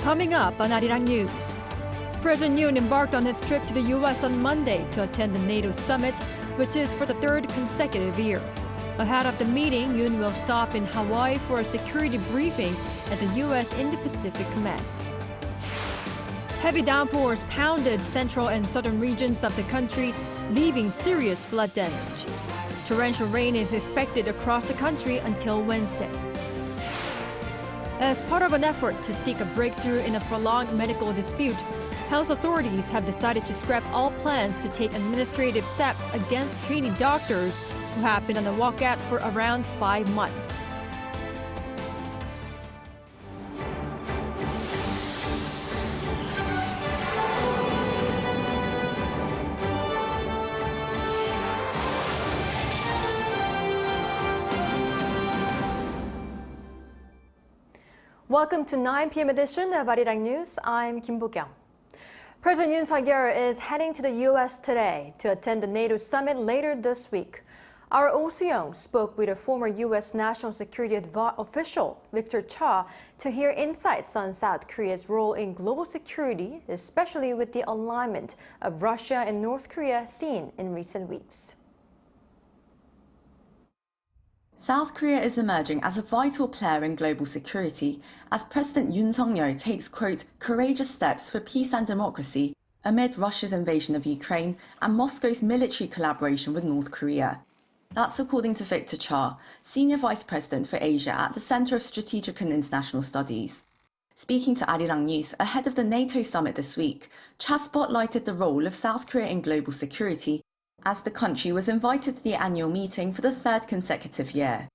Coming up on Arirang News. President Yoon embarked on his trip to the U.S. on Monday to attend the NATO summit, which is for the third consecutive year. Ahead of the meeting, Yoon will stop in Hawaii for a security briefing at the U.S. Indo-Pacific Command. Heavy downpours pounded central and southern regions of the country, leaving serious flood damage. Torrential rain is expected across the country until Wednesday. As part of an effort to seek a breakthrough in a prolonged medical dispute, health authorities have decided to scrap all plans to take administrative steps against trainee doctors who have been on the walkout for around 5 months. Welcome to 9 p.m. edition of Arirang News. I'm Kim Bo-kyung. President Yoon Suk-yeol is heading to the U.S. today to attend the NATO summit later this week. Our Oh Soo-young spoke with a former U.S. National Security official, Victor Cha, to hear insights on South Korea's role in global security, especially with the alignment of Russia and North Korea seen in recent weeks. South Korea is emerging as a vital player in global security as President Yoon Suk-yeol takes, quote, courageous steps for peace and democracy amid Russia's invasion of Ukraine and Moscow's military collaboration with North Korea. That's according to Victor Cha, Senior Vice President for Asia at the Center of Strategic and International Studies. Speaking to Arirang News ahead of the NATO summit this week, Cha spotlighted the role of South Korea in global security as the country was invited to the annual meeting for the third consecutive year.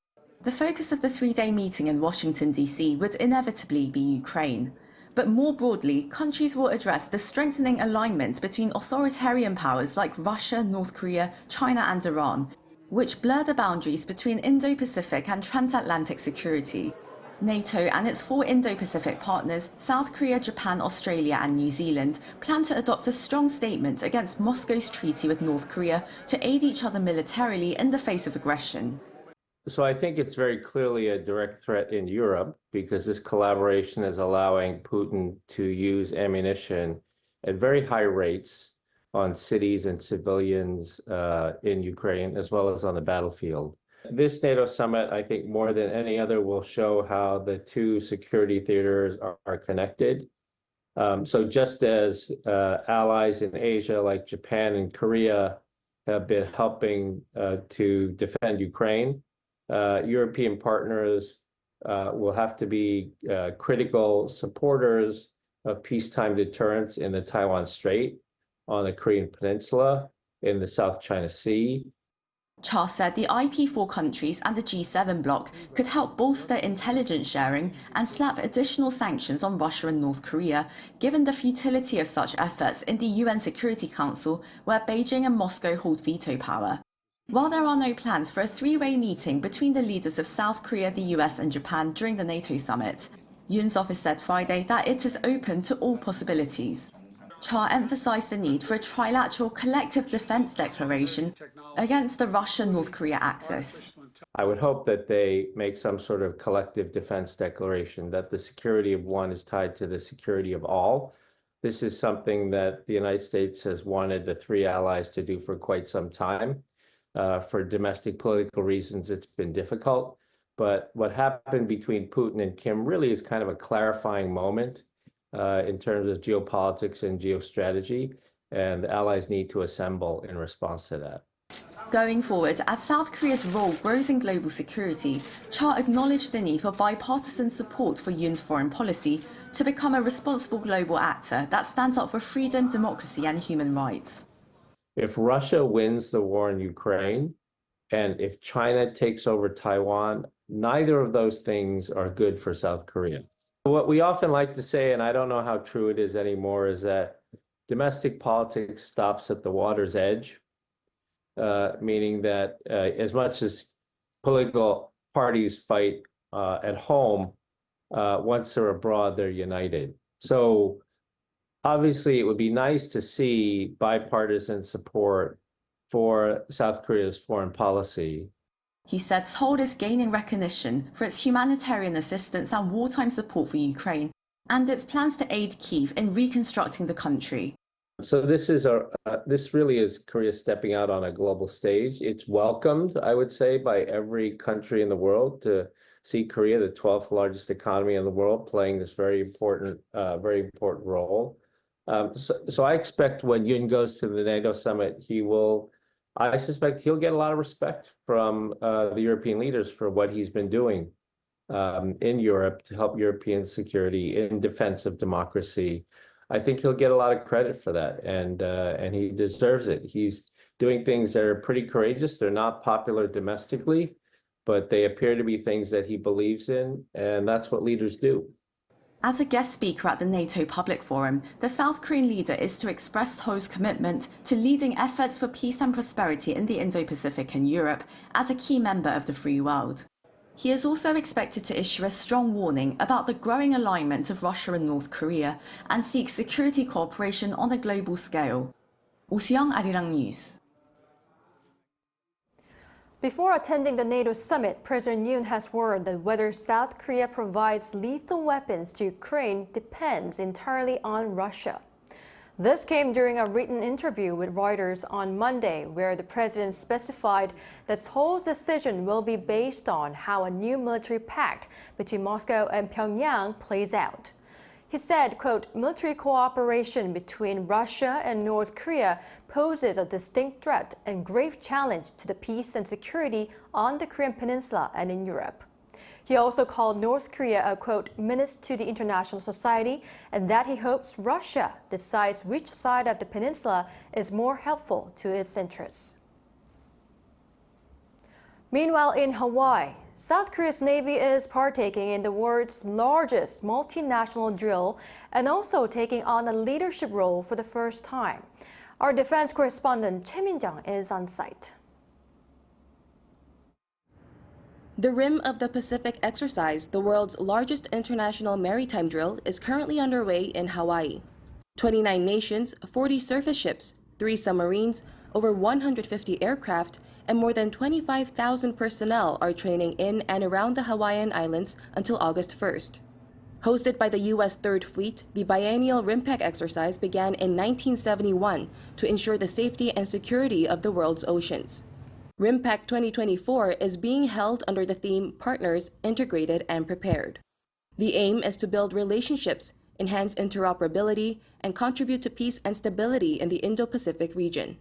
The focus of the 3-day meeting in Washington, D.C. would inevitably be Ukraine. But more broadly, countries will address the strengthening alignment between authoritarian powers like Russia, North Korea, China and Iran, which blur the boundaries between Indo-Pacific and transatlantic security. NATO and its 4 Indo-Pacific partners, South Korea, Japan, Australia and New Zealand, plan to adopt a strong statement against Moscow's treaty with North Korea to aid each other militarily in the face of aggression. So I think it's very clearly a direct threat in Europe because this collaboration is allowing Putin to use ammunition at very high rates on cities and civilians in Ukraine, as well as on the battlefield. This NATO summit, I think more than any other, will show how the two security theaters are connected. So just as allies in Asia like Japan and Korea have been helping to defend Ukraine, European partners will have to be critical supporters of peacetime deterrence in the Taiwan Strait, on the Korean Peninsula, in the South China Sea. Cha said the IP4 countries and the G7 bloc could help bolster intelligence sharing and slap additional sanctions on Russia and North Korea, given the futility of such efforts in the UN Security Council, where Beijing and Moscow hold veto power. While there are no plans for a 3-way meeting between the leaders of South Korea, the US and Japan during the NATO summit, Yoon's office said Friday that it is open to all possibilities. Cha emphasized the need for a trilateral collective defense declaration against the Russia-North Korea axis. I would hope that they make some sort of collective defense declaration, that the security of one is tied to the security of all. This is something that the United States has wanted the 3 allies to do for quite some time. For domestic political reasons, it's been difficult. But what happened between Putin and Kim really is kind of a clarifying moment in terms of geopolitics and geostrategy, and the allies need to assemble in response to that. Going forward, as South Korea's role grows in global security, Cha acknowledged the need for bipartisan support for Yoon's foreign policy to become a responsible global actor that stands up for freedom, democracy and human rights. If Russia wins the war in Ukraine, and if China takes over Taiwan, neither of those things are good for South Korea. What we often like to say, and I don't know how true it is anymore, is that domestic politics stops at the water's edge, meaning that as much as political parties fight at home, once they're abroad, they're united. So obviously, it would be nice to see bipartisan support for South Korea's foreign policy. He said Seoul is gaining recognition for its humanitarian assistance and wartime support for Ukraine, and its plans to aid Kyiv in reconstructing the country. So this really is Korea stepping out on a global stage. It's welcomed, I would say, by every country in the world to see Korea, the 12th largest economy in the world, playing this very important role. So I expect when Yoon goes to the NATO summit, I suspect he'll get a lot of respect from the European leaders for what he's been doing in Europe to help European security in defense of democracy. I think he'll get a lot of credit for that, and he deserves it. He's doing things that are pretty courageous. They're not popular domestically, but they appear to be things that he believes in, and that's what leaders do. As a guest speaker at the NATO Public Forum, the South Korean leader is to express Ho's commitment to leading efforts for peace and prosperity in the Indo-Pacific and Europe as a key member of the free world. He is also expected to issue a strong warning about the growing alignment of Russia and North Korea and seek security cooperation on a global scale. 오수영, Arirang News. Before attending the NATO summit, President Yoon has warned that whether South Korea provides lethal weapons to Ukraine depends entirely on Russia. This came during a written interview with Reuters on Monday, where the president specified that Seoul's decision will be based on how a new military pact between Moscow and Pyongyang plays out. He said, quote, military cooperation between Russia and North Korea poses a distinct threat and grave challenge to the peace and security on the Korean peninsula and in Europe. He also called North Korea a, quote, menace to the international society, and that he hopes Russia decides which side of the peninsula is more helpful to its interests. Meanwhile, in Hawaii, South Korea's Navy is partaking in the world's largest multinational drill and also taking on a leadership role for the first time. Our defense correspondent Choi Min-jung is on site. The Rim of the Pacific exercise, the world's largest international maritime drill, is currently underway in Hawaii. 29 nations, 40 surface ships, 3 submarines, over 150 aircraft, and more than 25,000 personnel are training in and around the Hawaiian Islands until August 1st. Hosted by the U.S. Third Fleet, the biennial RIMPAC exercise began in 1971 to ensure the safety and security of the world's oceans. RIMPAC 2024 is being held under the theme Partners, Integrated and Prepared. The aim is to build relationships, enhance interoperability, and contribute to peace and stability in the Indo-Pacific region.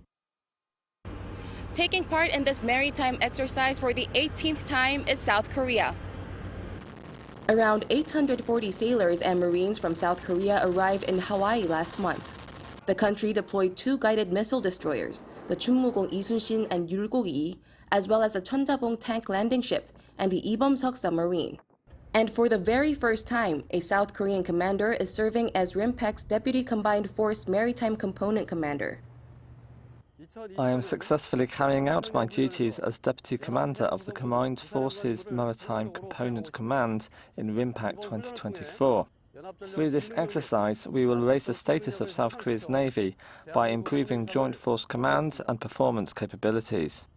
Taking part in this maritime exercise for the 18th time is South Korea. Around 840 sailors and Marines from South Korea arrived in Hawaii last month. The country deployed 2 guided missile destroyers, the Chunmugung Isunsin and Yulgok-2, as well as the Cheonjabong tank landing ship and the Ibomseok submarine. And for the very first time, a South Korean commander is serving as RIMPAC's Deputy Combined Force Maritime Component Commander. I am successfully carrying out my duties as Deputy Commander of the Combined Forces Maritime Component Command in RIMPAC 2024. Through this exercise, we will raise the status of South Korea's Navy by improving joint force command and performance capabilities.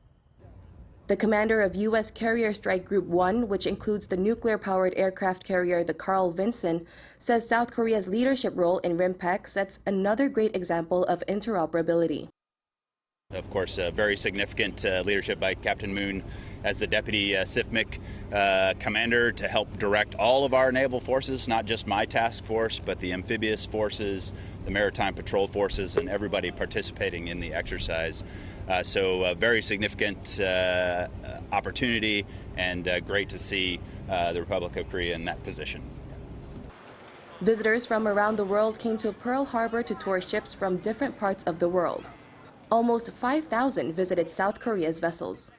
The commander of U.S. Carrier Strike Group 1, which includes the nuclear-powered aircraft carrier the Carl Vinson, says South Korea's leadership role in RIMPAC sets another great example of interoperability. Of course, very significant leadership by Captain Moon as the Deputy SIFMIC Commander to help direct all of our naval forces, not just my task force, but the amphibious forces, the maritime patrol forces, and everybody participating in the exercise. So a very significant opportunity, and great to see the Republic of Korea in that position. Visitors from around the world came to Pearl Harbor to tour ships from different parts of the world. Almost 5,000 visited South Korea's vessels.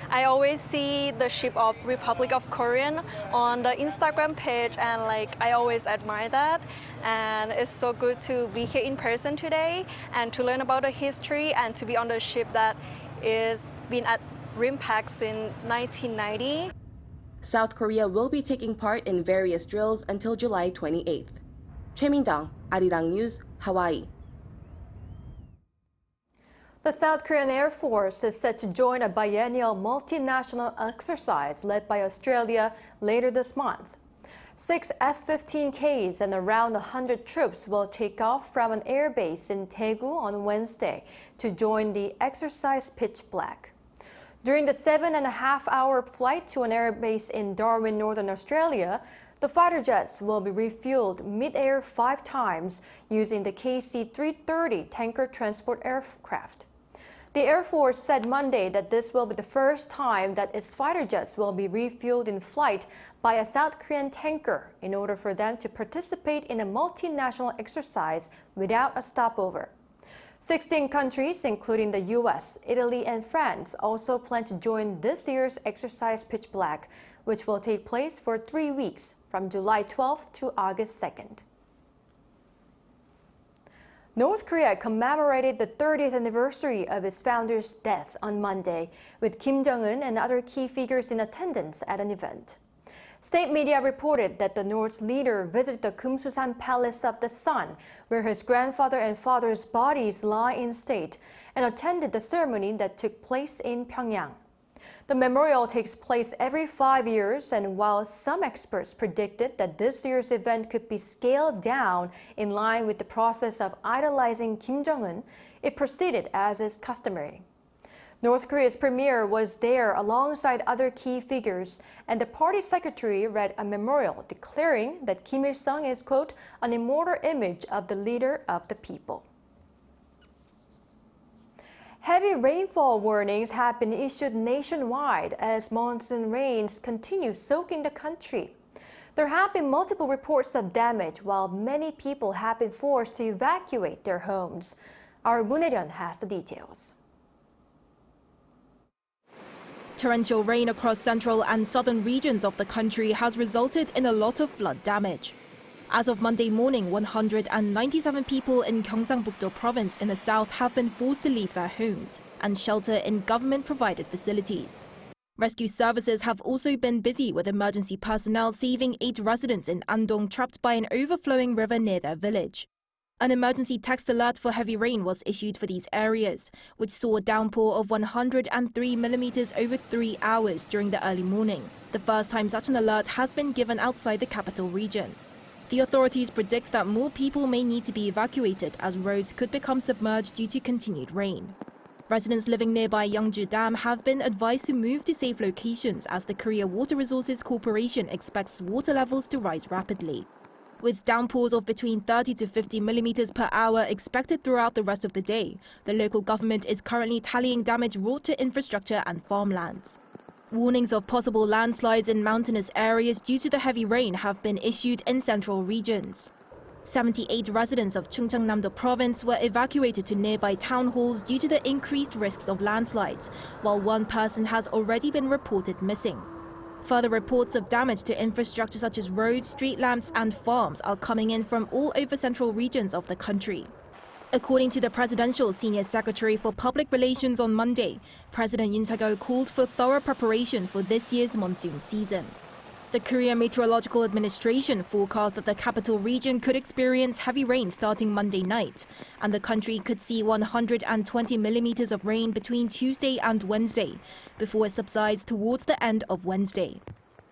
I always see the ship of Republic of Korea on the Instagram page, and I always admire that. And it's so good to be here in person today and to learn about the history and to be on the ship that is been at RIMPAC since 1990. South Korea will be taking part in various drills until July 28th. Choi Min-jung, Arirang News, Hawaii. The South Korean Air Force is set to join a biennial multinational exercise led by Australia later this month. 6 F-15Ks and around 100 troops will take off from an airbase in Daegu on Wednesday to join the exercise Pitch Black. During the 7.5-hour flight to an airbase in Darwin, Northern Australia, the fighter jets will be refueled mid-air 5 times using the KC-330 tanker transport aircraft. The Air Force said Monday that this will be the first time that its fighter jets will be refueled in flight by a South Korean tanker in order for them to participate in a multinational exercise without a stopover. 16 countries, including the U.S., Italy, and France, also plan to join this year's exercise Pitch Black, which will take place for 3 weeks from July 12th to August 2nd. North Korea commemorated the 30th anniversary of its founder's death on Monday, with Kim Jong-un and other key figures in attendance at an event. State media reported that the North's leader visited the Kumsusan Palace of the Sun, where his grandfather and father's bodies lie in state, and attended the ceremony that took place in Pyongyang. The memorial takes place every 5 years, and while some experts predicted that this year's event could be scaled down in line with the process of idolizing Kim Jong-un, it proceeded as is customary. North Korea's premier was there alongside other key figures, and the party secretary read a memorial declaring that Kim Il-sung is, quote, an immortal image of the leader of the people. Heavy rainfall warnings have been issued nationwide as monsoon rains continue soaking the country. There have been multiple reports of damage, while many people have been forced to evacuate their homes. Our Moon has the details. Torrential rain across central and southern regions of the country has resulted in a lot of flood damage. As of Monday morning, 197 people in Gyeongsang-Bukdo province in the south have been forced to leave their homes and shelter in government-provided facilities. Rescue services have also been busy with emergency personnel saving 8 residents in Andong trapped by an overflowing river near their village. An emergency text alert for heavy rain was issued for these areas, which saw a downpour of 103 millimeters over 3 hours during the early morning, the first time such an alert has been given outside the capital region. The authorities predict that more people may need to be evacuated as roads could become submerged due to continued rain. Residents living nearby Yeongju Dam have been advised to move to safe locations as the Korea Water Resources Corporation expects water levels to rise rapidly. With downpours of between 30 to 50 millimeters per hour expected throughout the rest of the day, the local government is currently tallying damage wrought to infrastructure and farmlands. Warnings of possible landslides in mountainous areas due to the heavy rain have been issued in central regions. 78 residents of Chungcheongnam-do province were evacuated to nearby town halls due to the increased risks of landslides, while 1 person has already been reported missing. Further reports of damage to infrastructure such as roads, street lamps and farms are coming in from all over central regions of the country. According to the Presidential Senior Secretary for Public Relations on Monday, President Yoon Suk-yeol called for thorough preparation for this year's monsoon season. The Korea Meteorological Administration forecast that the capital region could experience heavy rain starting Monday night, and the country could see 120 millimeters of rain between Tuesday and Wednesday, before it subsides towards the end of Wednesday.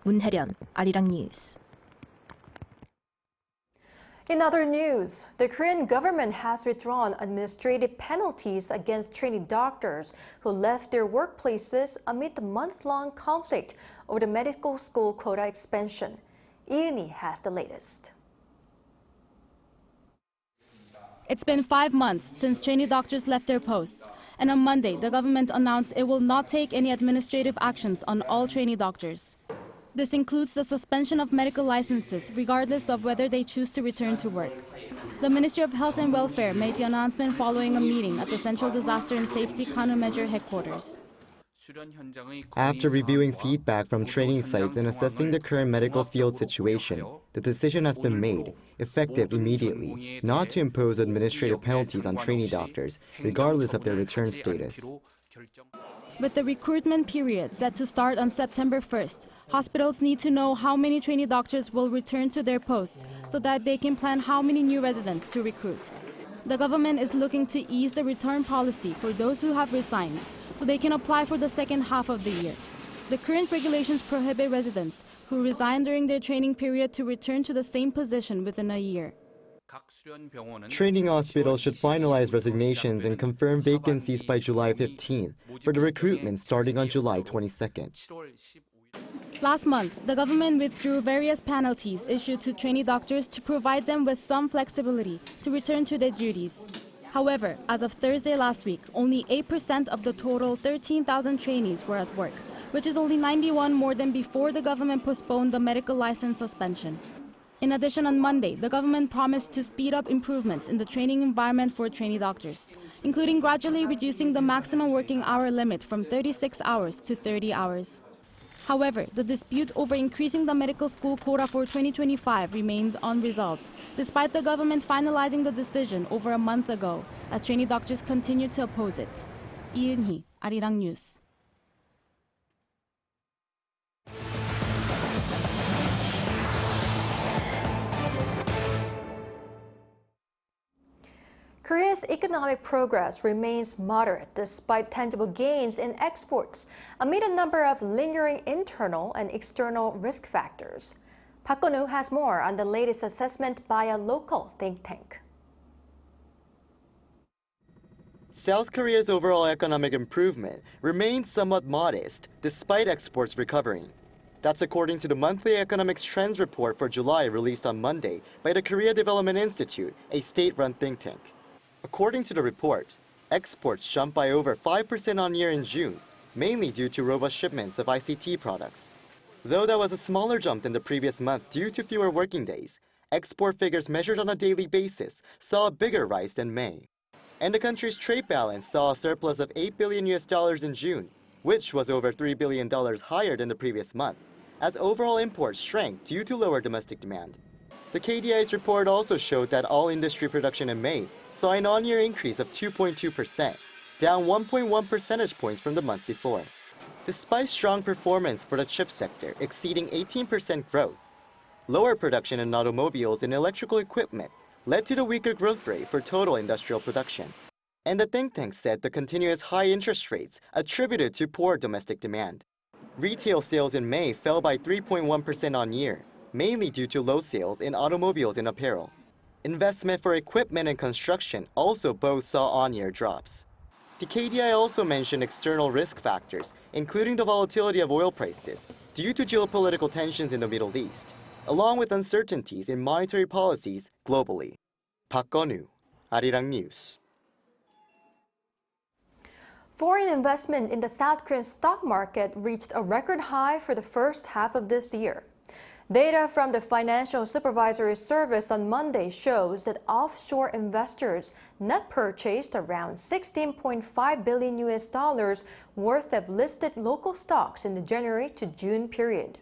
Moon, Arirang News. In other news, the Korean government has withdrawn administrative penalties against trainee doctors who left their workplaces amid the months-long conflict over the medical school quota expansion. Yoon has the latest. It's been 5 months since trainee doctors left their posts, and on Monday, the government announced it will not take any administrative actions on all trainee doctors. This includes the suspension of medical licenses, regardless of whether they choose to return to work. The Ministry of Health and Welfare made the announcement following a meeting at the Central Disaster and Safety Countermeasure Headquarters. After reviewing feedback from training sites and assessing the current medical field situation, the decision has been made, effective immediately, not to impose administrative penalties on trainee doctors, regardless of their return status. With the recruitment period set to start on September 1st, hospitals need to know how many trainee doctors will return to their posts so that they can plan how many new residents to recruit. The government is looking to ease the return policy for those who have resigned so they can apply for the second half of the year. The current regulations prohibit residents who resign during their training period to return to the same position within a year. Training hospitals should finalize resignations and confirm vacancies by July 15th for the recruitment starting on July 22nd. Last month, the government withdrew various penalties issued to trainee doctors to provide them with some flexibility to return to their duties. However, as of Thursday last week, only 8% of the total 13,000 trainees were at work, which is only 91 more than before the government postponed the medical license suspension. In addition, on Monday, the government promised to speed up improvements in the training environment for trainee doctors, including gradually reducing the maximum working hour limit from 36 hours to 30 hours. However, the dispute over increasing the medical school quota for 2025 remains unresolved, despite the government finalizing the decision over a month ago, as trainee doctors continue to oppose it. Yoon, Arirang News. Korea's economic progress remains moderate despite tangible gains in exports amid a number of lingering internal and external risk factors. Park Gun-woo has more on the latest assessment by a local think tank. South Korea's overall economic improvement remains somewhat modest despite exports recovering. That's according to the monthly economics trends report for July released on Monday by the Korea Development Institute, a state-run think tank. According to the report, exports jumped by over 5% on year in June, mainly due to robust shipments of ICT products. Though that was a smaller jump than the previous month due to fewer working days, export figures measured on a daily basis saw a bigger rise than May. And the country's trade balance saw a surplus of $8 billion in June, which was over $3 billion higher than the previous month, as overall imports shrank due to lower domestic demand. The KDI's report also showed that all industry production in May saw an on-year increase of 2.2%, down 1.1 percentage points from the month before. Despite strong performance for the chip sector exceeding 18% growth, lower production in automobiles and electrical equipment led to the weaker growth rate for total industrial production. And the think tank said the continuous high interest rates attributed to poor domestic demand. Retail sales in May fell by 3.1% on year, mainly due to low sales in automobiles and apparel. Investment for equipment and construction also both saw on-year drops. The KDI also mentioned external risk factors, including the volatility of oil prices due to geopolitical tensions in the Middle East, along with uncertainties in monetary policies globally. Park Gun-woo, Arirang News. Foreign investment in the South Korean stock market reached a record high for the first half of this year. Data from the Financial Supervisory Service on Monday shows that offshore investors net purchased around $16.5 billion worth of listed local stocks in the January to June period.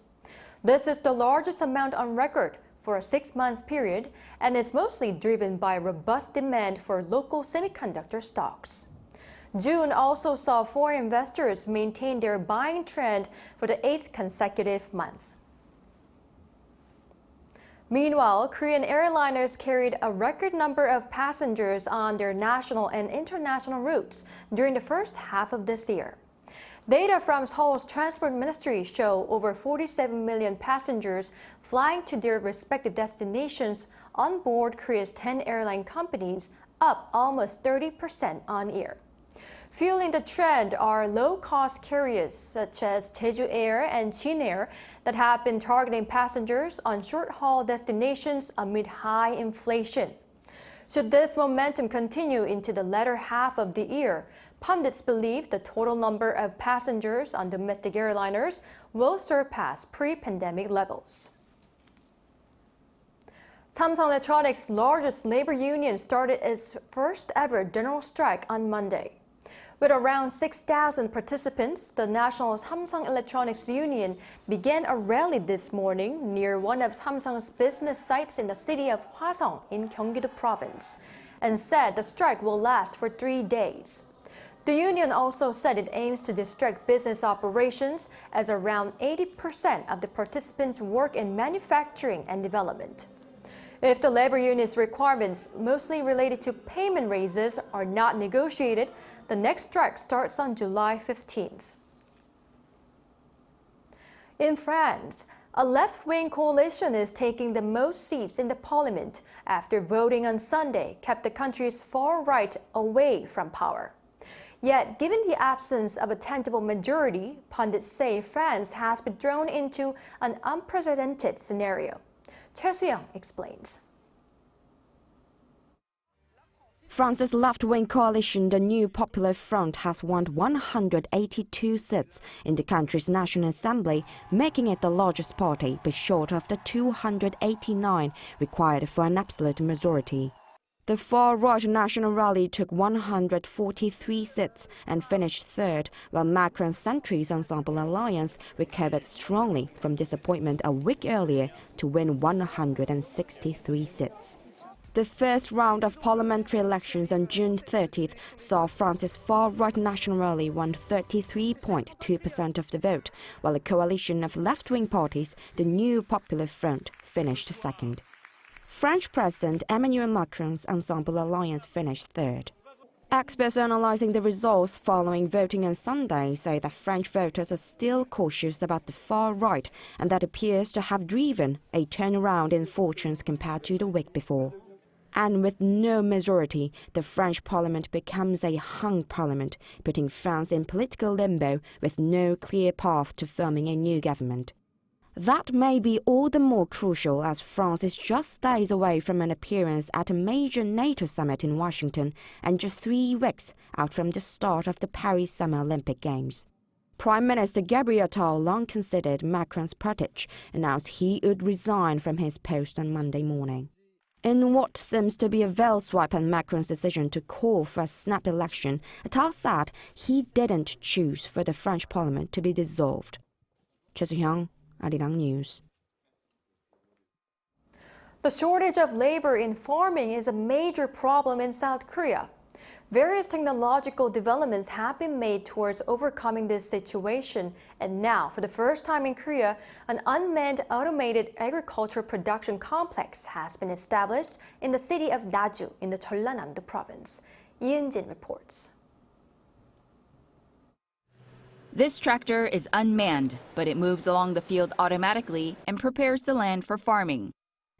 This is the largest amount on record for a 6-month period and is mostly driven by robust demand for local semiconductor stocks. June also saw foreign investors maintain their buying trend for the 8th consecutive month. Meanwhile, Korean airliners carried a record number of passengers on their national and international routes during the first half of this year. Data from Seoul's Transport Ministry show over 47 million passengers flying to their respective destinations on board Korea's 10 airline companies, up almost 30% on year. Fueling the trend are low-cost carriers such as Jeju Air and Chin Air that have been targeting passengers on short-haul destinations amid high inflation. Should this momentum continue into the latter half of the year, pundits believe the total number of passengers on domestic airliners will surpass pre-pandemic levels. Samsung Electronics' largest labor union started its first ever general strike on Monday. With around 6,000 participants, the National Samsung Electronics Union began a rally this morning near one of Samsung's business sites in the city of Hwaseong in Gyeonggi-do Province, and said the strike will last for 3 days. The union also said it aims to disrupt business operations as around 80% of the participants work in manufacturing and development. If the labor union's requirements, mostly related to payment raises, are not negotiated, the next strike starts on July 15th. In France, A left-wing coalition is taking the most seats in the parliament after voting on Sunday kept the country's far right away from power. Yet, given the absence of a tangible majority, pundits say France has been thrown into an unprecedented scenario. Choi Soo-young explains. France's left-wing coalition, the New Popular Front, has won 182 seats in the country's National Assembly, making it the largest party, but short of the 289 required for an absolute majority. The far-right National Rally took 143 seats and finished third, while Macron's centrist Ensemble Alliance recovered strongly from disappointment a week earlier to win 163 seats. The first round of parliamentary elections on June 30th saw France's far-right National Rally won 33.2% of the vote, while a coalition of left-wing parties, the New Popular Front, finished second. French President Emmanuel Macron's Ensemble Alliance finished third. Experts analyzing the results following voting on Sunday say that French voters are still cautious about the far right, and that appears to have driven a turnaround in fortunes compared to the week before. And with no majority, the French parliament becomes a hung parliament, putting France in political limbo with no clear path to forming a new government. That may be all the more crucial as France is just days away from an appearance at a major NATO summit in Washington and just 3 weeks out from the start of the Paris Summer Olympic Games. Prime Minister Gabriel Attal, long considered Macron's protege, announced he would resign from his post on Monday morning. In what seems to be a veil swipe on Macron's decision to call for a snap election, Attal said he didn't choose for the French parliament to be dissolved. Choi Soo-young, Arirang News. The shortage of labor in farming is a major problem in South Korea. Various technological developments have been made towards overcoming this situation, and now, for the first time in Korea, an unmanned automated agricultural production complex has been established in the city of Naju in the Jeollanam-do province. Yoon reports. This tractor is unmanned, but it moves along the field automatically and prepares the land for farming.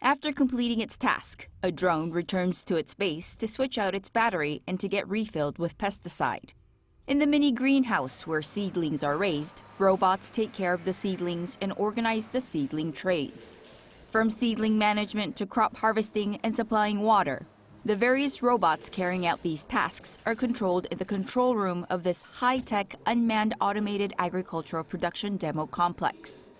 After completing its task, a drone returns to its base to switch out its battery and to get refilled with pesticide. In the mini greenhouse where seedlings are raised, robots take care of the seedlings and organize the seedling trays. From seedling management to crop harvesting and supplying water, the various robots carrying out these tasks are controlled in the control room of this high-tech, unmanned automated agricultural production demo complex.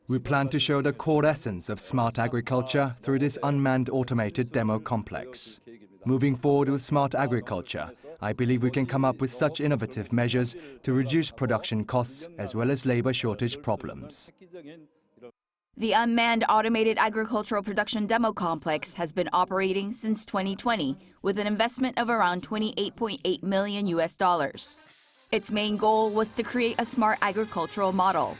We plan to show the core essence of smart agriculture through this unmanned automated demo complex. Moving forward with smart agriculture, I believe we can come up with such innovative measures to reduce production costs as well as labor shortage problems. The unmanned automated agricultural production demo complex has been operating since 2020 with an investment of around $28.8 million. Its main goal was to create a smart agricultural model.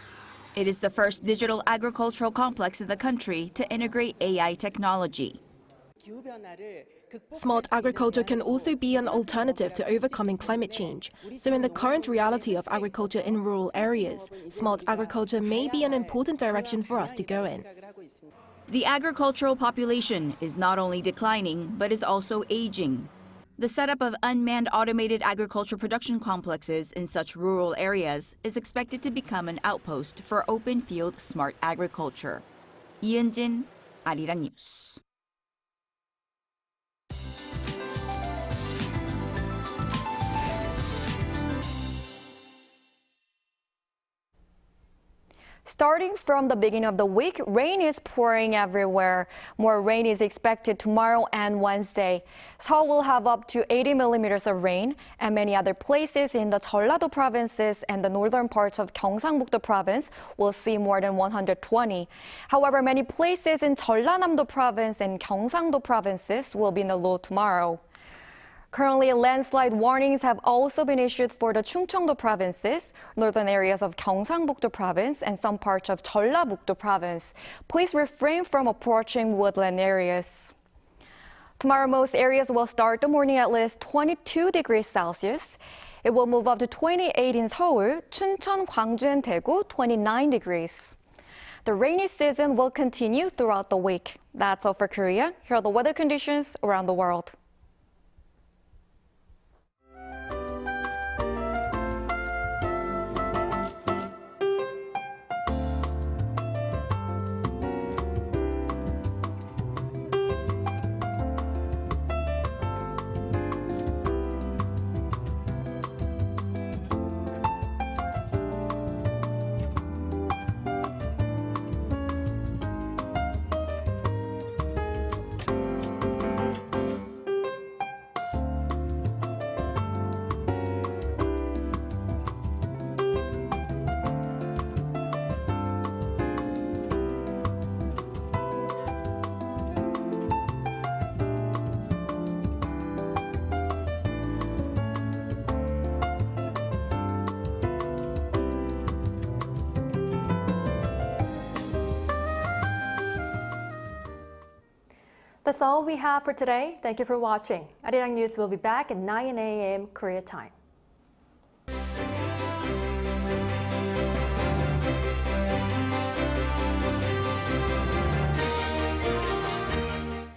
It is the first digital agricultural complex in the country to integrate AI technology. Smart agriculture can also be an alternative to overcoming climate change. So in the current reality of agriculture in rural areas, smart agriculture may be an important direction for us to go in. The agricultural population is not only declining, but is also aging. The setup of unmanned automated agriculture production complexes in such rural areas is expected to become an outpost for open field smart agriculture. Yoon, Arirang News. Starting from the beginning of the week, rain is pouring everywhere. More rain is expected tomorrow and Wednesday. Seoul will have up to 80 millimeters of rain, and many other places in the Jeollado provinces and the northern parts of Gyeongsang-buk-do province will see more than 120. However, many places in Jeollanam-do province and Gyeongsang-do provinces will be in the low tomorrow. Currently, landslide warnings have also been issued for the Chungcheong-do provinces, northern areas of Gyeongsang-buk-do province, and some parts of Jeollabuk-do province. Please refrain from approaching woodland areas. Tomorrow, most areas will start the morning at least 22 degrees Celsius. It will move up to 28 in Seoul, Chuncheon, Gwangju, and Daegu, 29 degrees. The rainy season will continue throughout the week. That's all for Korea. Here are the weather conditions around the world. That's all we have for today. Thank you for watching. Arirang News will be back at 9 a.m. Korea time.